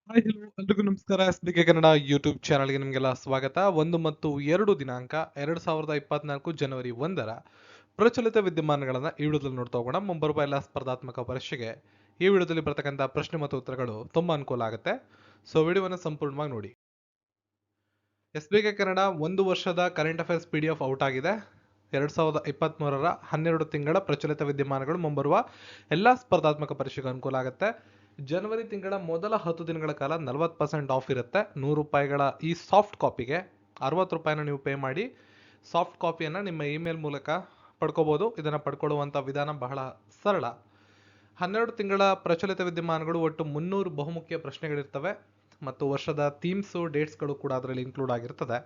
Hi hello ಎಲ್ರಿಗೂ ನಮಸ್ಕಾರ. SBK Kannada YouTube ಚಾನಲ್ಗೆ ನಿಮಗೆಲ್ಲ ಸ್ವಾಗತ. 1 ಮತ್ತು 2 ದಿನಾಂಕ 2024 ಜನವರಿ 1ರ ಪ್ರಚಲಿತ ವಿದ್ಯಮಾನಗಳನ್ನು ಈ ವಿಡಿಯೋದಲ್ಲಿ ನೋಡ್ತಾ ಹೋಗೋಣ. ಮುಂಬರುವ ಎಲ್ಲ ಸ್ಪರ್ಧಾತ್ಮಕ ಪರೀಕ್ಷೆಗೆ ಈ ವಿಡಿಯೋದಲ್ಲಿ ಬರ್ತಕ್ಕಂಥ ಪ್ರಶ್ನೆ ಮತ್ತು ಉತ್ತರಗಳು ತುಂಬಾ ಅನುಕೂಲ ಆಗುತ್ತೆ. ಸೊ ವಿಡಿಯೋವನ್ನು ಸಂಪೂರ್ಣವಾಗಿ ನೋಡಿ. SBK ಕನ್ನಡ 1 ವರ್ಷದ ಕರೆಂಟ್ ಅಫೇರ್ಸ್ PDF ಔಟ್ ಆಗಿದೆ. 2023ರ 12 ತಿಂಗಳ ಪ್ರಚಲಿತ ವಿದ್ಯಮಾನಗಳು ಮುಂಬರುವ ಎಲ್ಲ ಸ್ಪರ್ಧಾತ್ಮಕ ಪರೀಕ್ಷೆಗೆ ಅನುಕೂಲ ಆಗುತ್ತೆ. ಜನವರಿ ತಿಂಗಳ ಮೊದಲ 10 ದಿನಗಳ ಕಾಲ 40% ಆಫ್ ಇರುತ್ತೆ. ₹100 ಈ ಸಾಫ್ಟ್ ಕಾಪಿಗೆ ₹60 ನೀವು ಪೇ ಮಾಡಿ ಸಾಫ್ಟ್ ಕಾಪಿಯನ್ನು ನಿಮ್ಮ ಇಮೇಲ್ ಮೂಲಕ ಪಡ್ಕೋಬಹುದು. ಇದನ್ನು ಪಡ್ಕೊಳ್ಳುವಂಥ ವಿಧಾನ ಬಹಳ ಸರಳ. 12 ತಿಂಗಳ ಪ್ರಚಲಿತ ವಿದ್ಯಮಾನಗಳು ಒಟ್ಟು 300 ಬಹುಮುಖ್ಯ ಪ್ರಶ್ನೆಗಳಿರ್ತವೆ ಮತ್ತು ವರ್ಷದ ಥೀಮ್ಸು ಡೇಟ್ಸ್ಗಳು ಕೂಡ ಅದರಲ್ಲಿ ಇನ್ಕ್ಲೂಡ್ ಆಗಿರ್ತದೆ.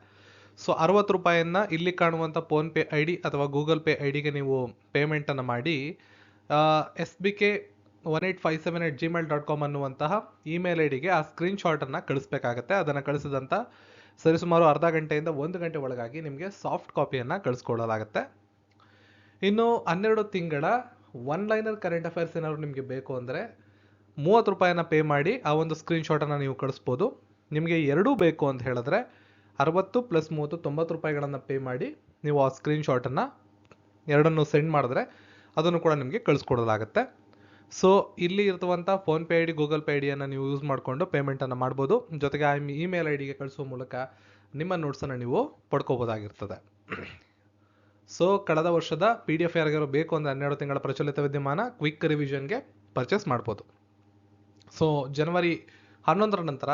ಸೊ ₹60 ಇಲ್ಲಿ ಕಾಣುವಂಥ ಫೋನ್ಪೇ ID ಅಥವಾ ಗೂಗಲ್ ಪೇ ಐಡಿಗೆ ನೀವು ಪೇಮೆಂಟನ್ನು ಮಾಡಿ SBK1857@gmail.com ಅನ್ನುವಂತಹ ಇಮೇಲ್ ಐಡಿಗೆ ಆ ಸ್ಕ್ರೀನ್ಶಾಟನ್ನು ಕಳಿಸ್ಬೇಕಾಗತ್ತೆ. ಅದನ್ನು ಕಳಿಸಿದಂಥ ಸರಿಸುಮಾರು ಅರ್ಧ ಗಂಟೆಯಿಂದ 1 ಗಂಟೆ ಒಳಗಾಗಿ ನಿಮಗೆ ಸಾಫ್ಟ್ ಕಾಪಿಯನ್ನು ಕಳಿಸ್ಕೊಡಲಾಗುತ್ತೆ. ಇನ್ನು 12 ತಿಂಗಳ ಒನ್ ಲೈನರ್ ಕರೆಂಟ್ ಅಫೇರ್ಸ್ ಏನಾದ್ರು ನಿಮಗೆ ಬೇಕು ಅಂದರೆ ₹30 ಪೇ ಮಾಡಿ ಆ ಒಂದು ಸ್ಕ್ರೀನ್ಶಾಟನ್ನು ನೀವು ಕಳಿಸ್ಬೋದು. ನಿಮಗೆ ಎರಡೂ ಬೇಕು ಅಂತ ಹೇಳಿದ್ರೆ 60 + 30 ₹90 ಪೇ ಮಾಡಿ ನೀವು ಆ ಸ್ಕ್ರೀನ್ಶಾಟನ್ನು ಎರಡನ್ನು ಸೆಂಡ್ ಮಾಡಿದ್ರೆ ಅದನ್ನು ಕೂಡ ನಿಮಗೆ ಕಳಿಸ್ಕೊಡಲಾಗುತ್ತೆ. ಸೊ ಇಲ್ಲಿ ಇರುವಂಥ ಫೋನ್ಪೇ ID ಗೂಗಲ್ ಪೇ ಐಡಿಯನ್ನು ನೀವು ಯೂಸ್ ಮಾಡಿಕೊಂಡು ಪೇಮೆಂಟನ್ನು ಮಾಡ್ಬೋದು. ಜೊತೆಗೆ ಆ ಇಮೇಲ್ ಐಡಿಗೆ ಕಳಿಸುವ ಮೂಲಕ ನಿಮ್ಮ ನೋಟ್ಸನ್ನು ನೀವು ಪಡ್ಕೋಬೋದಾಗಿರ್ತದೆ. ಸೊ ಕಳೆದ ವರ್ಷದ PDF ಯಾರಿಗಾರು ಬೇಕು ಅಂದರೆ 12 ತಿಂಗಳ ಪ್ರಚಲಿತ ವಿದ್ಯಮಾನ ಕ್ವಿಕ್ ರಿವಿಷನ್ಗೆ ಪರ್ಚೇಸ್ ಮಾಡ್ಬೋದು. ಸೊ ಜನವರಿ 11ರ ನಂತರ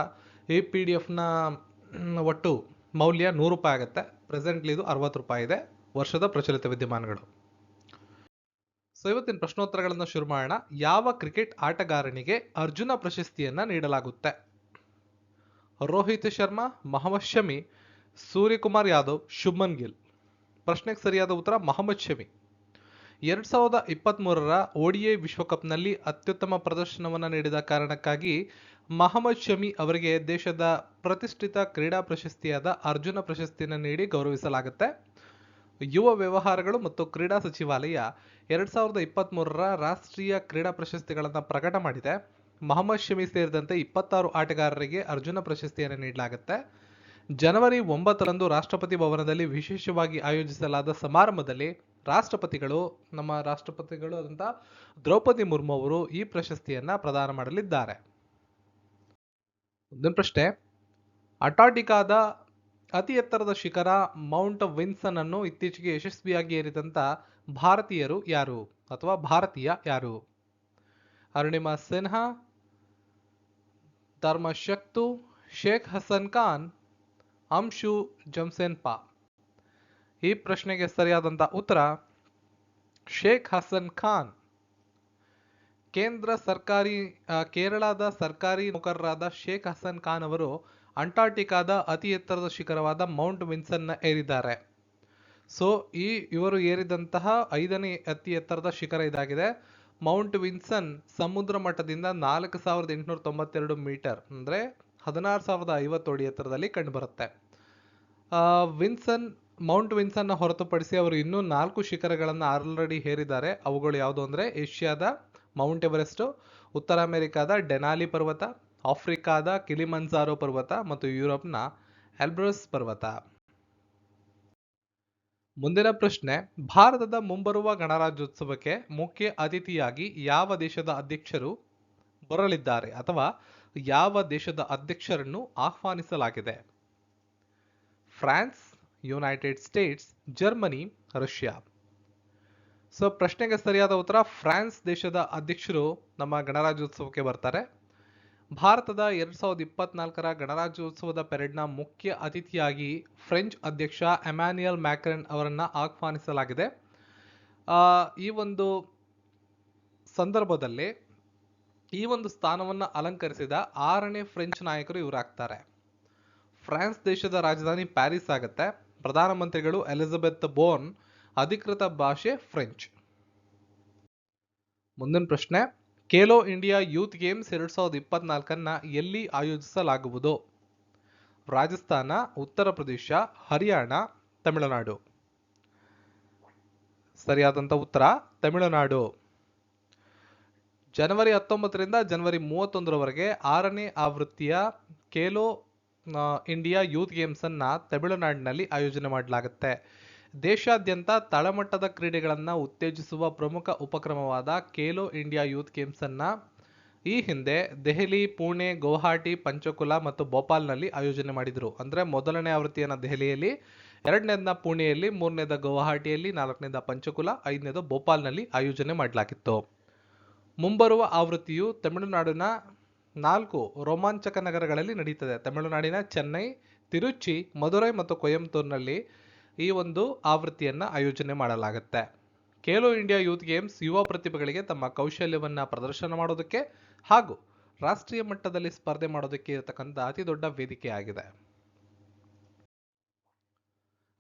ಈ PDF ಒಟ್ಟು ಮೌಲ್ಯ ₹100 ಆಗುತ್ತೆ. ಪ್ರೆಸೆಂಟ್ಲಿ ಇದು ₹60 ಇದೆ ವರ್ಷದ ಪ್ರಚಲಿತ ವಿದ್ಯಮಾನಗಳು. ಸೊ ಇವತ್ತಿನ ಪ್ರಶ್ನೋತ್ತರಗಳನ್ನು ಶುರು ಮಾಡೋಣ. ಯಾವ ಕ್ರಿಕೆಟ್ ಆಟಗಾರನಿಗೆ ಅರ್ಜುನ ಪ್ರಶಸ್ತಿಯನ್ನು ನೀಡಲಾಗುತ್ತೆ? ರೋಹಿತ್ ಶರ್ಮಾ, ಮೊಹಮ್ಮದ್ ಶಮಿ, ಸೂರ್ಯಕುಮಾರ್ ಯಾದವ್, ಶುಭ್ಮನ್ ಗಿಲ್. ಪ್ರಶ್ನೆಗೆ ಸರಿಯಾದ ಉತ್ತರ ಮೊಹಮ್ಮದ್ ಶಮಿ. 2023ರ ODI ವಿಶ್ವಕಪ್ನಲ್ಲಿ ಅತ್ಯುತ್ತಮ ಪ್ರದರ್ಶನವನ್ನು ನೀಡಿದ ಕಾರಣಕ್ಕಾಗಿ ಮೊಹಮ್ಮದ್ ಶಮಿ ಅವರಿಗೆ ದೇಶದ ಪ್ರತಿಷ್ಠಿತ ಕ್ರೀಡಾ ಪ್ರಶಸ್ತಿಯಾದ ಅರ್ಜುನ ಪ್ರಶಸ್ತಿಯನ್ನು ನೀಡಿ ಗೌರವಿಸಲಾಗುತ್ತೆ. ಯುವ ವ್ಯವಹಾರಗಳು ಮತ್ತು ಕ್ರೀಡಾ ಸಚಿವಾಲಯ 2023ರ ರಾಷ್ಟ್ರೀಯ ಕ್ರೀಡಾ ಪ್ರಶಸ್ತಿಗಳನ್ನು ಪ್ರಕಟ ಮಾಡಿದೆ. ಮೊಹಮ್ಮದ್ ಶಮಿ ಸೇರಿದಂತೆ 26 ಆಟಗಾರರಿಗೆ ಅರ್ಜುನ ಪ್ರಶಸ್ತಿಯನ್ನು ನೀಡಲಾಗುತ್ತೆ. ಜನವರಿ 9ರಂದು ರಾಷ್ಟ್ರಪತಿ ಭವನದಲ್ಲಿ ವಿಶೇಷವಾಗಿ ಆಯೋಜಿಸಲಾದ ಸಮಾರಂಭದಲ್ಲಿ ನಮ್ಮ ರಾಷ್ಟ್ರಪತಿಗಳು ಆದಂಥ ದ್ರೌಪದಿ ಮುರ್ಮು ಅವರು ಈ ಪ್ರಶಸ್ತಿಯನ್ನು ಪ್ರದಾನ ಮಾಡಲಿದ್ದಾರೆ. ಮುಂದಿನ ಪ್ರಶ್ನೆ, ಅಂಟಾರ್ಟಿಕಾದ ಅತಿ ಎತ್ತರದ ಶಿಖರ ಮೌಂಟ್ ವಿನ್ಸನ್ ಅನ್ನು ಇತ್ತೀಚೆಗೆ ಯಶಸ್ವಿಯಾಗಿ ಏರಿದಂಥ ಭಾರತೀಯರು ಯಾರು ಅಥವಾ ಭಾರತೀಯ ಯಾರು? ಅರುಣಿಮಾ ಸಿನ್ಹಾ, ಧರ್ಮಶಕ್ತು, ಶೇಖ್ ಹಸನ್ ಖಾನ್, ಅಂಶು ಜಮ್ಸೆನ್ಪಾ. ಈ ಪ್ರಶ್ನೆಗೆ ಸರಿಯಾದಂಥ ಉತ್ತರ ಶೇಖ್ ಹಸನ್ ಖಾನ್. ಕೇರಳದ ಸರ್ಕಾರಿ ನೌಕರರಾದ ಶೇಖ್ ಹಸನ್ ಖಾನ್ ಅವರು ಅಂಟಾರ್ಟಿಕಾದ ಅತಿ ಎತ್ತರದ ಶಿಖರವಾದ ಮೌಂಟ್ ವಿನ್ಸನ್ನ ಏರಿದ್ದಾರೆ. ಸೊ ಇವರು ಏರಿದಂತಹ 5ನೇ ಅತಿ ಎತ್ತರದ ಶಿಖರ ಇದಾಗಿದೆ. ಮೌಂಟ್ ವಿನ್ಸನ್ ಸಮುದ್ರ ಮಟ್ಟದಿಂದ 4892 ಮೀಟರ್ ಅಂದರೆ 16050 ಅಡಿ ಎತ್ತರದಲ್ಲಿ ಕಂಡುಬರುತ್ತೆ. ಮೌಂಟ್ ವಿನ್ಸನ್ನ ಹೊರತುಪಡಿಸಿ ಅವರು ಇನ್ನೂ 4 ಶಿಖರಗಳನ್ನು ಆಲ್ರೆಡಿ ಏರಿದ್ದಾರೆ. ಅವುಗಳು ಯಾವುದು ಅಂದರೆ ಏಷ್ಯಾದ ಮೌಂಟ್ ಎವರೆಸ್ಟ್, ಉತ್ತರ ಅಮೆರಿಕಾದ ಡೆನಾಲಿ ಪರ್ವತ, ಆಫ್ರಿಕಾದ ಕಿಲಿಮಂಜಾರೋ ಪರ್ವತ ಮತ್ತು ಯುರೋಪ್ನ ಎಲ್ಬ್ರಸ್ ಪರ್ವತ. ಮುಂದಿನ ಪ್ರಶ್ನೆ, ಭಾರತದ ಮುಂಬರುವ ಗಣರಾಜ್ಯೋತ್ಸವಕ್ಕೆ ಮುಖ್ಯ ಅತಿಥಿಯಾಗಿ ಯಾವ ದೇಶದ ಅಧ್ಯಕ್ಷರು ಬರಲಿದ್ದಾರೆ ಅಥವಾ ಯಾವ ದೇಶದ ಅಧ್ಯಕ್ಷರನ್ನು ಆಹ್ವಾನಿಸಲಾಗಿದೆ? France, United States, Germany, Russia. So ಪ್ರಶ್ನೆಗೆ ಸರಿಯಾದ ಉತ್ತರ ಫ್ರಾನ್ಸ್ ದೇಶದ ಅಧ್ಯಕ್ಷರು ನಮ್ಮ ಗಣರಾಜ್ಯೋತ್ಸವಕ್ಕೆ ಬರ್ತಾರೆ. ಭಾರತದ 2024ರ ಗಣರಾಜ್ಯೋತ್ಸವದ ಪೆರೇಡ್ನ ಮುಖ್ಯ ಅತಿಥಿಯಾಗಿ ಫ್ರೆಂಚ್ ಅಧ್ಯಕ್ಷ ಎಮ್ಯಾನ್ಯುಯಲ್ ಮ್ಯಾಕ್ರನ್ ಅವರನ್ನು ಆಹ್ವಾನಿಸಲಾಗಿದೆ. ಈ ಒಂದು ಸಂದರ್ಭದಲ್ಲಿ ಈ ಒಂದು ಸ್ಥಾನವನ್ನು ಅಲಂಕರಿಸಿದ 6ನೇ ಫ್ರೆಂಚ್ ನಾಯಕರು ಇವರಾಗ್ತಾರೆ. ಫ್ರಾನ್ಸ್ ದೇಶದ ರಾಜಧಾನಿ ಪ್ಯಾರಿಸ್ ಆಗುತ್ತೆ. ಪ್ರಧಾನಮಂತ್ರಿಗಳು ಎಲಿಜಬೆತ್ ಬೋರ್ನ್. ಅಧಿಕೃತ ಭಾಷೆ ಫ್ರೆಂಚ್. ಮುಂದಿನ ಪ್ರಶ್ನೆ, ಖೇಲೋ ಇಂಡಿಯಾ ಯೂತ್ ಗೇಮ್ಸ್ 2024 ಎಲ್ಲಿ ಆಯೋಜಿಸಲಾಗುವುದು? ರಾಜಸ್ಥಾನ, ಉತ್ತರ ಪ್ರದೇಶ, ಹರಿಯಾಣ, ತಮಿಳುನಾಡು. ಸರಿಯಾದಂಥ ಉತ್ತರ ತಮಿಳುನಾಡು. ಜನವರಿ 19ರಿಂದ ಜನವರಿ 31ರವರೆಗೆ 6ನೇ ಆವೃತ್ತಿಯ ಖೇಲೋ ಇಂಡಿಯಾ ಯೂತ್ ಗೇಮ್ಸ್ ಅನ್ನ ತಮಿಳುನಾಡಿನಲ್ಲಿ ಆಯೋಜನೆ ಮಾಡಲಾಗುತ್ತೆ. ದೇಶಾದ್ಯಂತ ತಳಮಟ್ಟದ ಕ್ರೀಡೆಗಳನ್ನು ಉತ್ತೇಜಿಸುವ ಪ್ರಮುಖ ಉಪಕ್ರಮವಾದ ಖೇಲೋ ಇಂಡಿಯಾ ಯೂತ್ ಗೇಮ್ಸ್ ಅನ್ನ ಈ ಹಿಂದೆ ದೆಹಲಿ, ಪುಣೆ, ಗೌಹಾಟಿ, ಪಂಚಕುಲ ಮತ್ತು ಭೋಪಾಲ್ನಲ್ಲಿ ಆಯೋಜನೆ ಮಾಡಿದ್ರು. ಅಂದ್ರೆ ಮೊದಲನೇ ಆವೃತ್ತಿಯನ್ನ ದೆಹಲಿಯಲ್ಲಿ, ಎರಡನೇದನ್ನ ಪುಣೆಯಲ್ಲಿ, ಮೂರನೇದ ಗೌಹಾಟಿಯಲ್ಲಿ, ನಾಲ್ಕನೇದ ಪಂಚಕುಲ, ಐದನೇದು ಭೋಪಾಲ್ನಲ್ಲಿ ಆಯೋಜನೆ ಮಾಡಲಾಗಿತ್ತು. ಮುಂಬರುವ ಆವೃತ್ತಿಯು ತಮಿಳುನಾಡಿನ 4 ರೋಮಾಂಚಕ ನಗರಗಳಲ್ಲಿ ನಡೀತದೆ. ತಮಿಳುನಾಡಿನ ಚೆನ್ನೈ, ತಿರುಚಿ, ಮಧುರೈ ಮತ್ತು ಕೊಯಂಬತ್ತೂರಿನಲ್ಲಿ ಈ ಒಂದು ಆವೃತ್ತಿಯನ್ನ ಆಯೋಜನೆ ಮಾಡಲಾಗುತ್ತೆ. ಖೇಲೋ ಇಂಡಿಯಾ ಯೂತ್ ಗೇಮ್ಸ್ ಯುವ ಪ್ರತಿಭೆಗಳಿಗೆ ತಮ್ಮ ಕೌಶಲ್ಯವನ್ನ ಪ್ರದರ್ಶನ ಮಾಡೋದಕ್ಕೆ ಹಾಗೂ ರಾಷ್ಟ್ರೀಯ ಮಟ್ಟದಲ್ಲಿ ಸ್ಪರ್ಧೆ ಮಾಡೋದಕ್ಕೆ ಇರತಕ್ಕಂಥ ಅತಿ ದೊಡ್ಡ ವೇದಿಕೆಯಾಗಿದೆ.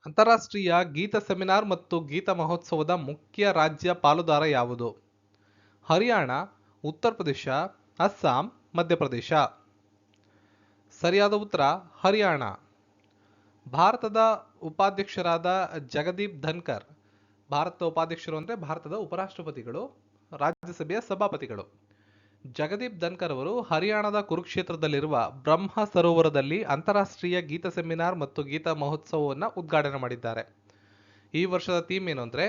ಅಂತಾರಾಷ್ಟ್ರೀಯ ಗೀತ ಸೆಮಿನಾರ್ ಮತ್ತು ಗೀತ ಮಹೋತ್ಸವದ ಮುಖ್ಯ ರಾಜ್ಯ ಪಾಲುದಾರ ಯಾವುದು? ಹರಿಯಾಣ, ಉತ್ತರ ಪ್ರದೇಶ, ಅಸ್ಸಾಂ, ಮಧ್ಯಪ್ರದೇಶ. ಸರಿಯಾದ ಉತ್ತರ ಹರಿಯಾಣ. ಭಾರತದ ಉಪಾಧ್ಯಕ್ಷರಾದ ಜಗದೀಪ್ ಧನ್ಕರ್, ಭಾರತದ ಉಪಾಧ್ಯಕ್ಷರು ಅಂದರೆ ಭಾರತದ ಉಪರಾಷ್ಟ್ರಪತಿಗಳು, ರಾಜ್ಯಸಭೆಯ ಸಭಾಪತಿಗಳು. ಜಗದೀಪ್ ಧನ್ಕರ್ ಅವರು ಹರಿಯಾಣದ ಕುರುಕ್ಷೇತ್ರದಲ್ಲಿರುವ ಬ್ರಹ್ಮ ಸರೋವರದಲ್ಲಿ ಅಂತಾರಾಷ್ಟ್ರೀಯ ಗೀತ ಸೆಮಿನಾರ್ ಮತ್ತು ಗೀತ ಮಹೋತ್ಸವವನ್ನು ಉದ್ಘಾಟನೆ ಮಾಡಿದ್ದಾರೆ. ಈ ವರ್ಷದ ಥೀಮ್ ಏನು ಅಂದರೆ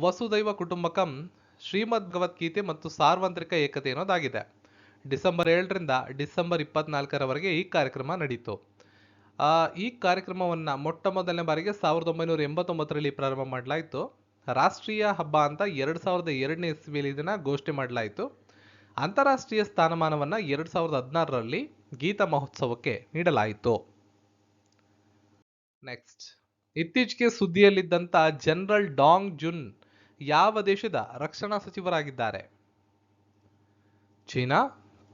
ವಸುದೈವ ಕುಟುಂಬಕಂ, ಶ್ರೀಮದ್ ಭಗವದ್ಗೀತೆ ಮತ್ತು ಸಾರ್ವತ್ರಿಕ ಏಕತೆ ಅನ್ನೋದಾಗಿದೆ. ಡಿಸೆಂಬರ್ 7ರಿಂದ ಡಿಸೆಂಬರ್ 24ರವರೆಗೆ ಈ ಕಾರ್ಯಕ್ರಮ ನಡೀತು. ಈ ಕಾರ್ಯಕ್ರಮವನ್ನು ಮೊಟ್ಟ ಮೊದಲನೇ ಬಾರಿಗೆ 1989ರಲ್ಲಿ ಪ್ರಾರಂಭ ಮಾಡಲಾಯಿತು. ರಾಷ್ಟ್ರೀಯ ಹಬ್ಬ ಅಂತ 2002ನೇ ಇಸ್ವಿಯಲ್ಲಿ ಇದನ್ನ ಘೋಷಣೆ ಮಾಡಲಾಯಿತು. ಅಂತಾರಾಷ್ಟ್ರೀಯ ಸ್ಥಾನಮಾನವನ್ನು 2016ರಲ್ಲಿ ಗೀತ ಮಹೋತ್ಸವಕ್ಕೆ ನೀಡಲಾಯಿತು. ನೆಕ್ಸ್ಟ್, ಇತ್ತೀಚೆಗೆ ಸುದ್ದಿಯಲ್ಲಿದ್ದಂಥ ಜನರಲ್ ಡಾಂಗ್ ಜುನ್ ಯಾವ ದೇಶದ ರಕ್ಷಣಾ ಸಚಿವರಾಗಿದ್ದಾರೆ? ಚೀನಾ,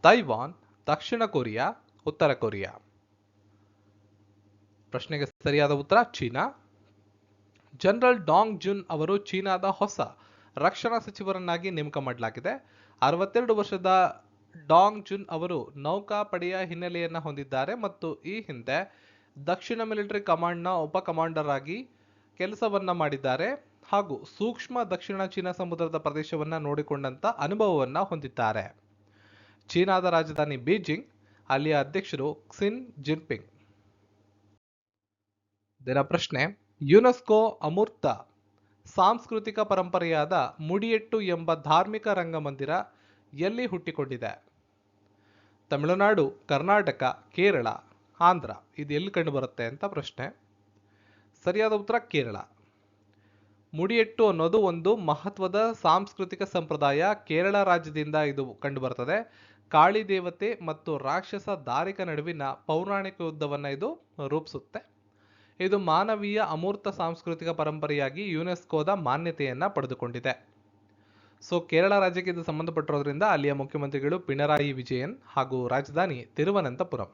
ತೈವಾನ್, ದಕ್ಷಿಣ ಕೊರಿಯಾ, ಉತ್ತರ ಕೊರಿಯಾ. ಪ್ರಶ್ನೆಗೆ ಸರಿಯಾದ ಉತ್ತರ ಚೀನಾ. ಜನರಲ್ ಡಾಂಗ್ ಜುನ್ ಅವರು ಚೀನಾದ ಹೊಸ ರಕ್ಷಣಾ ಸಚಿವರನ್ನಾಗಿ ನೇಮಕ ಮಾಡಲಾಗಿದೆ. 62 ವರ್ಷದ ಡಾಂಗ್ ಜುನ್ ಅವರು ನೌಕಾಪಡೆಯ ಹಿನ್ನೆಲೆಯನ್ನು ಹೊಂದಿದ್ದಾರೆ ಮತ್ತು ಈ ಹಿಂದೆ ದಕ್ಷಿಣ ಮಿಲಿಟರಿ ಕಮಾಂಡ್ನ ಉಪ ಕಮಾಂಡರ್ ಆಗಿ ಕೆಲಸವನ್ನ ಮಾಡಿದ್ದಾರೆ ಹಾಗೂ ಸೂಕ್ಷ್ಮ ದಕ್ಷಿಣ ಚೀನಾ ಸಮುದ್ರದ ಪ್ರದೇಶವನ್ನ ನೋಡಿಕೊಂಡಂತ ಅನುಭವವನ್ನ ಹೊಂದಿದ್ದಾರೆ. ಚೀನಾದ ರಾಜಧಾನಿ ಬೀಜಿಂಗ್, ಅಲ್ಲಿಯ ಅಧ್ಯಕ್ಷರು ಕ್ಸಿನ್ ಜಿನ್ಪಿಂಗ್. ದಿನ ಪ್ರಶ್ನೆ, ಯುನೆಸ್ಕೋ ಅಮೂರ್ತ ಸಾಂಸ್ಕೃತಿಕ ಪರಂಪರೆಯಾದ ಮುಡಿಯಟ್ಟು ಎಂಬ ಧಾರ್ಮಿಕ ರಂಗಮಂದಿರ ಎಲ್ಲಿ ಹುಟ್ಟಿಕೊಂಡಿದೆ? ತಮಿಳುನಾಡು, ಕರ್ನಾಟಕ, ಕೇರಳ, ಆಂಧ್ರ. ಇದು ಎಲ್ಲಿ ಕಂಡು ಬರುತ್ತೆ ಅಂತ ಪ್ರಶ್ನೆ. ಸರಿಯಾದ ಉತ್ತರ ಕೇರಳ. ಮುಡಿಯಟ್ಟು ಅನ್ನೋದು ಒಂದು ಮಹತ್ವದ ಸಾಂಸ್ಕೃತಿಕ ಸಂಪ್ರದಾಯ. ಕೇರಳ ರಾಜ್ಯದಿಂದ ಇದು ಕಂಡು ಬರ್ತದೆ. ಕಾಳಿ ದೇವತೆ ಮತ್ತು ರಾಕ್ಷಸ ದಾರಿಕ ನಡುವಿನ ಪೌರಾಣಿಕ ಯುದ್ಧವನ್ನ ಇದು ರೂಪಿಸುತ್ತೆ. ಇದು ಮಾನವೀಯ ಅಮೂರ್ತ ಸಾಂಸ್ಕೃತಿಕ ಪರಂಪರೆಯಾಗಿ ಯುನೆಸ್ಕೋದ ಮಾನ್ಯತೆಯನ್ನ ಪಡೆದುಕೊಂಡಿದೆ. ಸೊ ಕೇರಳ ರಾಜ್ಯಕ್ಕೆ ಇದು ಸಂಬಂಧಪಟ್ಟಿರೋದ್ರಿಂದ ಅಲ್ಲಿಯ ಮುಖ್ಯಮಂತ್ರಿಗಳು ಪಿಣರಾಯಿ ವಿಜಯನ್ ಹಾಗೂ ರಾಜಧಾನಿ Thiruvananthapuram.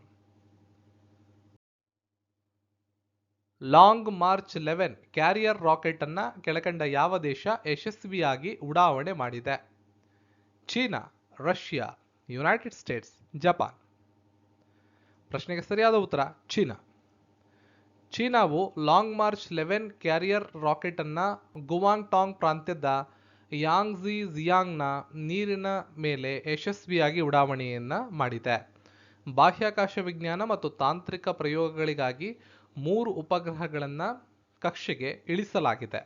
Long March 11 carrier rocket ಅನ್ನ ಕೆಳಕಂಡ ಯಾವ ದೇಶ ಯಶಸ್ವಿಯಾಗಿ ಉಡಾವಣೆ ಮಾಡಿದೆ? China, Russia, United States, Japan. ಪ್ರಶ್ನೆಗೆ ಸರಿಯಾದ ಉತ್ತರ ಚೀನಾ. ಚೀನಾವು ಲಾಂಗ್ ಮಾರ್ಚ್ 11 ಕ್ಯಾರಿಯರ್ ರಾಕೆಟ್ ಅನ್ನ ಗುವಾಂಗ್ಟಾಂಗ್ ಪ್ರಾಂತ್ಯದ ಯಾಂಗ್ಝಿ ಜಿಯಾಂಗ್ನ ನೀರಿನ ಮೇಲೆ ಯಶಸ್ವಿಯಾಗಿ ಉಡಾವಣೆಯನ್ನ ಮಾಡಿದೆ. ಬಾಹ್ಯಾಕಾಶ ವಿಜ್ಞಾನ ಮತ್ತು ತಾಂತ್ರಿಕ ಪ್ರಯೋಗಗಳಿಗಾಗಿ 3 ಉಪಗ್ರಹಗಳನ್ನು ಕಕ್ಷೆಗೆ ಇಳಿಸಲಾಗಿದೆ.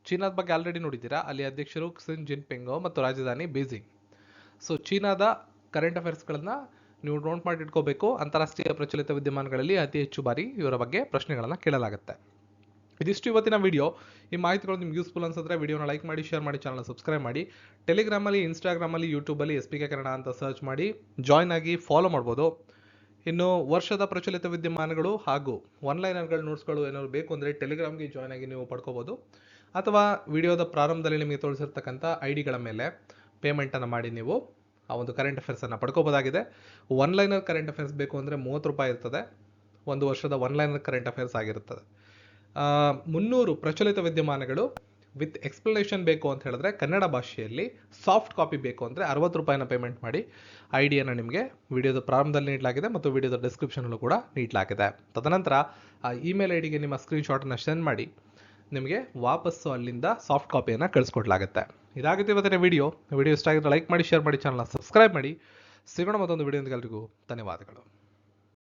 ಚೀನಾದ ಬಗ್ಗೆ ಆಲ್ರೆಡಿ ನೋಡಿದ್ದೀರಾ, ಅಲ್ಲಿ ಅಧ್ಯಕ್ಷರು ಕ್ಸಿನ್ ಜಿನ್ಪಿಂಗ್ ಮತ್ತು ರಾಜಧಾನಿ ಬೀಜಿಂಗ್. ಸೊ ಚೀನಾದ ಕರೆಂಟ್ ಅಫೇರ್ಸ್ಗಳನ್ನು ನೀವು ನೋಟ್ ಮಾಡಿ ಇಟ್ಕೋಬೇಕು. ಅಂತಾರಾಷ್ಟ್ರೀಯ ಪ್ರಚಲಿತ ವಿದ್ಯಮಾನಗಳಲ್ಲಿ ಅತಿ ಹೆಚ್ಚು ಬಾರಿ ಇವರ ಬಗ್ಗೆ ಪ್ರಶ್ನೆಗಳನ್ನು ಕೇಳಲಾಗುತ್ತೆ. ಇದಿಷ್ಟು ಇವತ್ತಿನ ವಿಡಿಯೋ. ಈ ಮಾಹಿತಿಗಳು ನಿಮ್ಗೆ ಯೂಸ್ಫುಲ್ ಅನ್ಸಿದ್ರೆ ವಿಡಿಯೋನ ಲೈಕ್ ಮಾಡಿ, ಶೇರ್ ಮಾಡಿ, ಚಾನಲ್ನ ಸಬ್ಸ್ಕ್ರೈಬ್ ಮಾಡಿ. ಟೆಲಿಗ್ರಾಮಲ್ಲಿ, ಇನ್ಸ್ಟಾಗ್ರಾಮಲ್ಲಿ, ಯೂಟ್ಯೂಬಲ್ಲಿ SPK ಕನ್ನಡ ಅಂತ ಸರ್ಚ್ ಮಾಡಿ ಜಾಯ್ನ್ ಆಗಿ ಫಾಲೋ ಮಾಡ್ಬೋದು. ಇನ್ನು ವರ್ಷದ ಪ್ರಚಲಿತ ವಿದ್ಯಮಾನಗಳು ಹಾಗೂ ಒನ್ಲೈನರ್ಗಳ ನೋಟ್ಸ್ಗಳು ಏನಾದ್ರು ಬೇಕು ಅಂದರೆ ಟೆಲಿಗ್ರಾಮ್ಗೆ ಜಾಯ್ನ್ ಆಗಿ ನೀವು ಪಡ್ಕೋಬೋದು. ಅಥವಾ ವಿಡಿಯೋದ ಪ್ರಾರಂಭದಲ್ಲಿ ನಿಮಗೆ ತೋರಿಸಿರ್ತಕ್ಕಂಥ ಐಡಿಗಳ ಮೇಲೆ ಪೇಮೆಂಟನ್ನು ಮಾಡಿ ನೀವು ಆ ಒಂದು ಕರೆಂಟ್ ಅಫೇರ್ಸನ್ನು ಪಡ್ಕೋಬೋದಾಗಿದೆ. ಒನ್ಲೈನರ್ ಕರೆಂಟ್ ಅಫೇರ್ಸ್ ಬೇಕು ಅಂದರೆ 30 ರೂಪಾಯಿ ಇರ್ತದೆ. ಒಂದು ವರ್ಷದ ಒನ್ಲೈನರ್ ಕರೆಂಟ್ ಅಫೇರ್ಸ್ ಆಗಿರುತ್ತದೆ. 300 ಪ್ರಚಲಿತ ವಿದ್ಯಮಾನಗಳು ವಿತ್ ಎಕ್ಸ್ಪ್ಲನೇಷನ್ ಬೇಕು ಅಂತ ಹೇಳಿದ್ರೆ ಕನ್ನಡ ಭಾಷೆಯಲ್ಲಿ ಸಾಫ್ಟ್ ಕಾಪಿ ಬೇಕು ಅಂದರೆ 60 ರೂಪಾಯಿನ ಪೇಮೆಂಟ್ ಮಾಡಿ. ಐಡಿಯನ್ನು ನಿಮಗೆ ವಿಡಿಯೋದ ಪ್ರಾರಂಭದಲ್ಲಿ ನೀಡಲಾಗಿದೆ ಮತ್ತು ವಿಡಿಯೋದ ಡಿಸ್ಕ್ರಿಪ್ಷನಲ್ಲೂ ಕೂಡ ನೀಡಲಾಗಿದೆ. ತದನಂತರ ಆ ಇಮೇಲ್ ಐ ಡಿಗೆ ನಿಮ್ಮ ಸ್ಕ್ರೀನ್ಶಾಟನ್ನು ಸೆಂಡ್ ಮಾಡಿ ನಿಮಗೆ ವಾಪಸ್ಸು ಅಲ್ಲಿಂದ ಸಾಫ್ಟ್ ಕಾಪಿಯನ್ನು ಕಳಿಸ್ಕೊಡ್ಲಾಗುತ್ತೆ. ಇದಾಗುತ್ತೆ ಇವತ್ತಿನ ವಿಡಿಯೋ ಇಷ್ಟ ಆಗಿದ್ರೆ ಲೈಕ್ ಮಾಡಿ, ಶೇರ್ ಮಾಡಿ, ಚಾನಲ್ನ ಸಬ್ಸ್ಕ್ರೈಬ್ ಮಾಡಿ. ಸಿಗೋಣ ಮತ್ತೊಂದು ವಿಡಿಯೋದಿಂದ. ಎಲ್ರಿಗೂ ಧನ್ಯವಾದಗಳು.